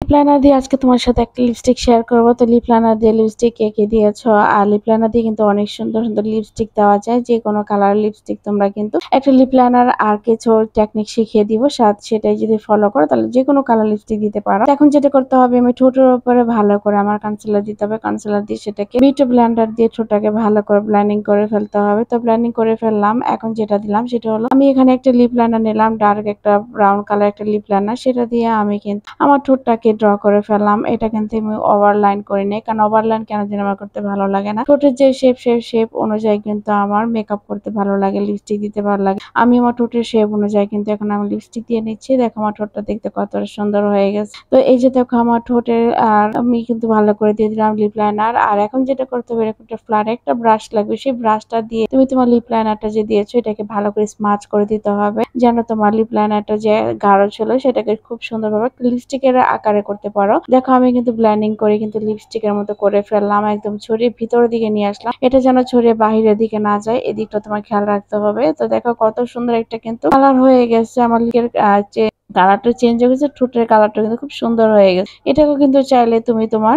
Lip liner দিয়ে আজকে তোমার সাথে একটা লিপস্টিক শেয়ার করবো। তো লিপ লাইনার দিয়ে লিপস্টিক কে কে দিয়েছো? আর লিপ লাইনার দিয়ে কিন্তু অনেক সুন্দর সুন্দর লিপস্টিক দেওয়া যায়, যে কোনো কালার লিপস্টিক তোমরা কিন্তু একটা লিপ লাইনার আর কিছু টেকনিক শিখিয়ে দিব, সেটাই যদি ফলো করো তাহলে যে কোনো কালার লিপস্টিক দিতে পারো। এখন যেটা করতে হবে, আমি ঠোঁটের উপরে ভালো করে আমার কনসিলার দিতে হবে। কনসিলার দিয়ে সেটাকে বিউটি ব্লেন্ডার দিয়ে ঠোঁটটাকে ভালো করে ব্লেন্ডিং করে ফেলতে হবে। তো ব্লেন্ডিং করে ফেললাম। এখন যেটা দিলাম সেটা হলো, আমি এখানে একটা লিপ লাইনার নিলাম, ডার্ক একটা ব্রাউন কালার একটা লিপ লাইনার। সেটা দিয়ে আমি কিন্তু আমার ঠোঁটটাকে ড্র করে ফেললাম। এটা কিন্তু আমি ওভারলাইন করি নাই, কারণ ওভারলাইন কেন যেন আমার করতে ভালো লাগে না। ঠোঁটের যে শেপ অনুযায়ী কিন্তু আমার মেকআপ করতে ভালো লাগে, লিপস্টিক দিতে ভালো লাগে। আমি আমার ঠোঁটের শেপ অনুযায়ী কিন্তু এখন আমি লিপস্টিক দিয়ে নিচ্ছি। দেখো আমার ঠোঁটটা দেখতে কতটা সুন্দর হয়ে গেছে। তো এই যে দেখো আমার ঠোঁটের আর আমি কিন্তু ভালো করে দিয়ে দিলাম লিপ লাইনার। আর এখন যেটা করতে হবে, এরকম একটা ফ্ল্যাট একটা ব্রাশ লাগবে, সেই ব্রাশটা দিয়ে তুমি তোমার লিপ লাইনারটা যে দিয়েছো এটাকে ভালো করে স্মাচ করে দিতে হবে, যেন তোমার লিপ লাইনারটা যে গাঢ় ছিল সেটাকে খুব সুন্দরভাবে লিপস্টিকের আকারে করতে পারো। দেখো আমি কিন্তু ব্লেন্ডিং করে কিন্তু লিপস্টিকের মতো করে ফেললাম, একদম ছড়িয়ে ভিতরের দিকে নিয়ে আসলাম। এটা যেন ছড়িয়ে বাহিরের দিকে না যায়, এদিকটা তোমার খেয়াল রাখতে হবে। তো দেখো কত সুন্দর একটা কিন্তু কালার হয়ে গেছে আমার লিপের কালারটা চেঞ্জ হয়ে গেছে, ঠোঁটের কালারটা কিন্তু খুব সুন্দর হয়ে গেছে। এটাকে কিন্তু চাইলে তুমি তোমার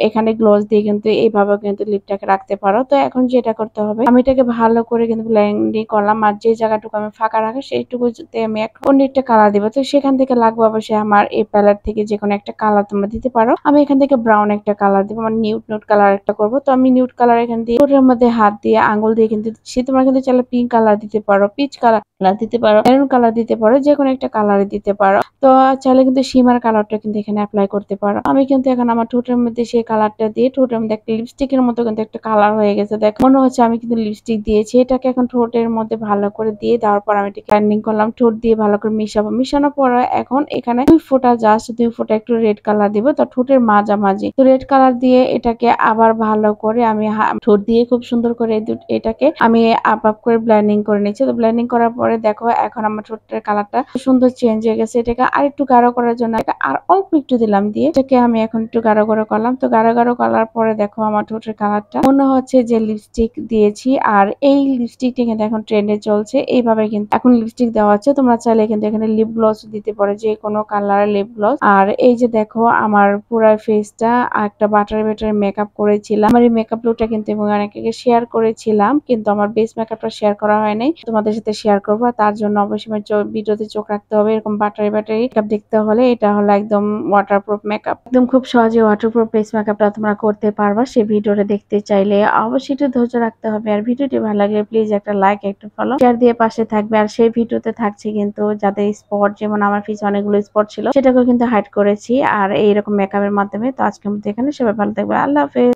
এখানে গ্লোজ দিয়ে কিন্তু এইভাবে কিন্তু লিপটাকে রাখতে পারো। তো এখন যেটা করতে হবে, আমি এটাকে ভালো করে কিন্তু ব্লেন্ডিং করলাম, আর যে জায়গাটুকু আমি ফাঁকা রাখি সেইটুকুতে আমি অন্য একটা কালার দিব। তো সেখান থেকে লাগবে অবশ্যই আমার এই প্যালেট থেকে যে কোনো একটা কালার তোমরা দিতে পারো। আমি এখান থেকে ব্রাউন একটা কালার দিব, মানে নিউড কালার একটা করবো। তো আমি নিউড কালার এখান দিয়ে ঠোঁটের মধ্যে হাত দিয়ে আঙ্গুল দিয়ে কিন্তু দিচ্ছি। তোমরা কিন্তু চাইলে পিঙ্ক কালার দিতে পারো, পিচ কালার দিতে পারো, মেরুন কালার দিতে পারো, যে কোনো একটা কালার দিতে পারো। তো চাইলে কিন্তু শিমার কালারটা কিন্তু এখানে অ্যাপ্লাই করতে পারো। আমি কিন্তু এখন আমার ঠোঁটের মধ্যে সেই কালারটা দিয়ে ঠোঁটের মধ্যে একটা লিপস্টিকের মতো কিন্তু একটা কালার হয়ে গেছে। দেখ মনে হচ্ছে আমি কিন্তু লিপস্টিক দিয়েছি। এটাকে এখন ঠোঁটের মধ্যে ভালো করে দিয়ে দেওয়ার পর আমি এটাকে ব্লেন্ডিং করলাম, ঠোঁট দিয়ে ভালো করে মিশাবো। মিশানোর পর এখন এখানে দুই ফোঁটা একটু রেড কালার দিব, তো ঠোঁটের মাঝামাঝি তো রেড কালার দিয়ে এটাকে আবার ভালো করে আমি ঠোঁট দিয়ে খুব সুন্দর করে এটাকে আমি আপ করে ব্লেন্ডিং করে নিচ্ছি। তো ব্লেন্ডিং করার পরে দেখো এখন আমার ঠোঁটের কালারটা সুন্দর চেঞ্জ হয়ে গেছে। এটাকে আর একটু গাঢ় করার জন্য আর অল্প একটু দিলাম, দিয়ে এটাকে আমি এখন একটু গাঢ় করলাম। তো গাঢ় করার পরে দেখো আমার ঠোঁটের কালারটা মনে হচ্ছে যে লিপস্টিক দিয়েছি। আর এই লিপস্টিকটা কিন্তু এখন ট্রেন্ডে চলছে, এইভাবে কিন্তু এখন লিপস্টিক দেওয়া হচ্ছে। তোমরা চাইলে কিন্তু এখানে লিপ গ্লস দিতে পারো, যে কোনো কালারের লিপ গ্লস। আর এই যে দেখো আমার পুরো ফেসটা একটা বাটার মেকআপ করেছিলাম। আমার এই মেকআপ লুকটা কিন্তু আমি অনেকে শেয়ার করেছিলাম, কিন্তু আমার বেস মেকআপটা শেয়ার করা হয় নাই, তোমাদের সাথে শেয়ার করবো। তার জন্য অবশ্যই ভিডিওতে চোখ রাখতে হবে। এরকম বাটারি মেকআপ দেখতে হলে এটা হলো একদম ওয়াটারপ্রুফ মেকআপ, একদম খুব সহজে ওয়াটারপ্রুফ বেস মেকআপটা তোমরা করতে পারবা। সেই ভিডিওটা দেখতে চাইলে অবশ্যই একটু ধৈর্য রাখতে হবে। আর ভিডিওটি ভালো লাগলে প্লিজ একটা লাইক একটা ফলো শেয়ার দিয়ে পাশে থাকবে। আর সেই ভিডিওতে থাকছে কিন্তু যাদের স্পট, যেমন আমার ফেসে অনেকগুলো স্পট ছিল, সেটাকেও কিন্তু হাইড করেছি আর এইরকম মেকআপের মাধ্যমে। তো আজকের মধ্যে এখানে সবাই ভালো থাকবে, আল্লাহ হাফেজ।